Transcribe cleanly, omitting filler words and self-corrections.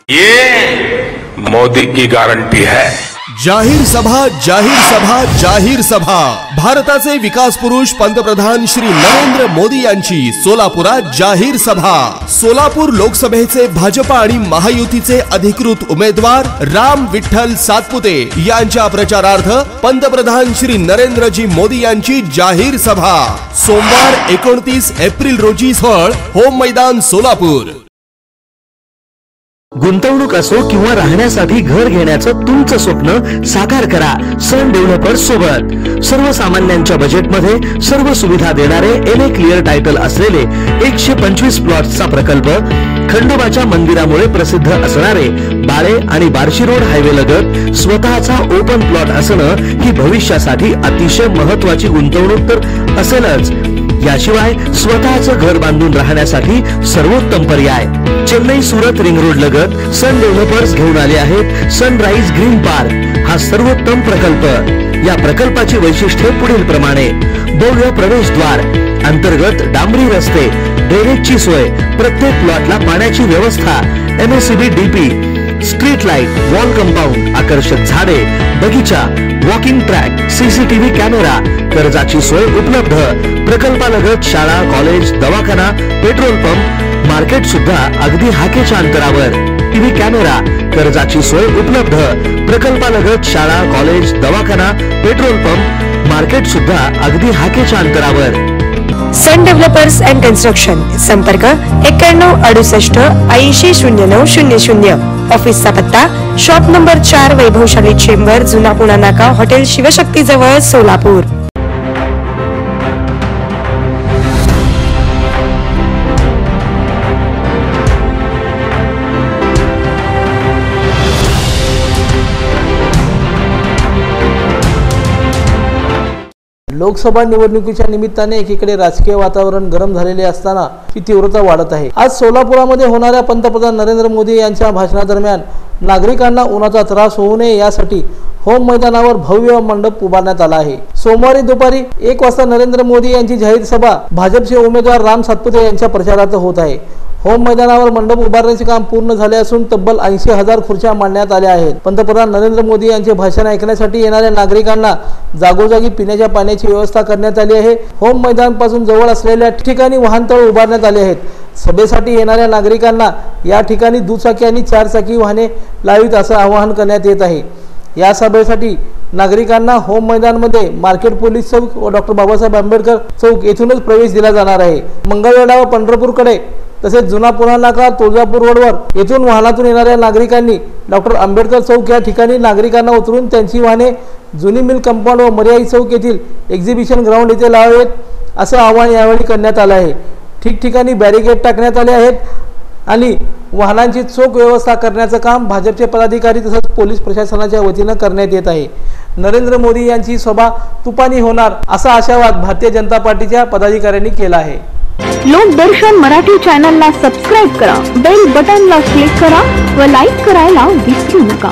ये मोदी की गारंटी है। जाहीर सभा जाहीर सभा जाहीर सभा। भारताचे विकास पुरुष पंतप्रधान श्री नरेंद्र मोदी यांची सोलापुरात जाहीर सभा। सोलापूर लोकसभेचे भाजपा आणि महायुतीचे अधिकृत उमेदवार राम विठ्ठल सातपुते यांच्या प्रचारार्थ पंतप्रधान श्री नरेंद्रजी मोदी यांची जाहीर सभा सोमवार 29 एप्रिल रोजी स्थळ होम मैदान सोलापूर। गुंतवणूक असो किंवा राहण्यासाठी घर घेण्याचं तुमचं स्वप्न साकार करा सन डेव्हलपर्स सोबत। सर्वसामान्यांच्या बजेटमध्ये सर्व सुविधा देणारे एनए क्लिअर टायटल असलेले 125 प्लॉट्सचा प्रकल्प, खंडोबाच्या मंदिरामुळे प्रसिद्ध असणारे बाळे आणि बार्शी रोड हायवे लगत स्वतःचा ओपन प्लॉट असणं ही भविष्यासाठी अतिशय महत्त्वाची गुंतवणूक तर असेलच, याशिवाय स्वतःचं घर बांधून राहण्यासाठी सर्वोत्तम पर्याय चेन्नई सुरत रिंग रोड लगत सन डेव्हलपर्स घेऊन आले आहेत सनराइज ग्रीन पार्क हा सर्वोत्तम प्रकल्प। या प्रकल्पाची वैशिष्ट्ये पुढील प्रमाणे: भव्य प्रवेशद्वार, अंतर्गत डांबरी रस्ते, ड्रेनेजची सोय, प्रत्येक प्लॉटला पाण्याची व्यवस्था, MSCB DP, street light, wall compound, आकर्षक झाडे, बगीचा, वॉकिंग ट्रॅक, सीसीटीव्ही कॅमेरा, कर्जाची सोय उपलब्ध, प्रकल्पालगत शाळा, कॉलेज, दवाखाना, पेट्रोल पंप, मार्केट सुद्धा अगदी हाकेच्या अंतरावर, टीव्ही कॅमेरा, कर्जाची सोय उपलब्ध, प्रकल्पालगत शाळा, कॉलेज, दवाखाना, पेट्रोल पंप, मार्केट सुद्धा अगदी हाकेच्या अंतरावर। सन डेव्हलपर्स अँड कन्स्ट्रक्शन, संपर्क 91 68 80 09 00। ऑफिसचा पत्ता शॉप नंबर 4 वैभवशाली चेंबर, जुना पुणा नाका, हॉटेल शिवशक्ती जवळ, सोलापूर। लोकसभा निवडणुकीच्या निमित्ताने एकीकडे राजकीय वातावरण गरम झालेले असताना ती तीव्रता वाढत आहे। आज सोलापुरामध्ये होणाऱ्या पंतप्रधान नरेंद्र मोदी यांच्या भाषणादरम्यान नागरिकांना उन्हाचा त्रास होऊ नये यासाठी होम मैदानावर भव्य मंडप उभारण्यात आला आहे। सोमवारी दुपारी 1 वाजता नरेंद्र मोदी यांची जाहीर सभा भाजपचे उमेदवार राम सातपुते यांच्या प्रचारार्थ होत आहे। होम मैदानावर मंडप उभारण्याचे काम पूर्ण झाले असून तब्बल 80,000 खुर्च्या मांडण्यात आल्या आहेत। पंतप्रधान नरेंद्र मोदी यांचे भाषण ऐकण्यासाठी येणाऱ्या नागरिकांना जागोजागी पिण्याच्या पाण्याची व्यवस्था करण्यात आली आहे। होम मैदान पासून जवळ असलेल्या ठिकाणी वाहनतळ उभारण्यात आले आहेत। सभेसाठी येणाऱ्या नागरिकांना या ठिकाणी दुचाकी आणि 4 चाकी वाहने लावीत असं आवाहन करण्यात येत आहे। या सभेसाठी नागरिकांना होम मैदानमध्ये मार्केट पोलीस चौक व डॉक्टर बाबासाहेब आंबेडकर चौक येथूनच प्रवेश दिला जाणार आहे। मंगळवेढा व पंढरपूरकडे तसेच जुना पुणा नाका, तुळजापूर रोडवर येथून वाहनातून येणाऱ्या नागरिकांनी डॉक्टर आंबेडकर चौक या ठिकाणी नागरिकांना उतरून त्यांची वाहने जुनी मिल कंपाऊंड व मर्याई चौक येथील एक्झिबिशन ग्राउंड येथे लावावेत असं आवाहन यावेळी करण्यात आलं आहे। ठिकठिकाणी बॅरिकेड टाकण्यात आले आहेत आणि वाहनांची चोख व्यवस्था करण्याचं काम भाजपचे पदाधिकारी तसंच पोलीस प्रशासनाच्या वतीनं करण्यात येत आहे। नरेंद्र मोदी यांची सभा तुपानी होणार असा आशावाद भारतीय जनता पार्टीच्या पदाधिकाऱ्यांनी केला आहे। लोकदर्शन मराठी चॅनलला सबस्क्राइब करा, बेल बटनला क्लिक करा व लाईक करायला विसरू नका।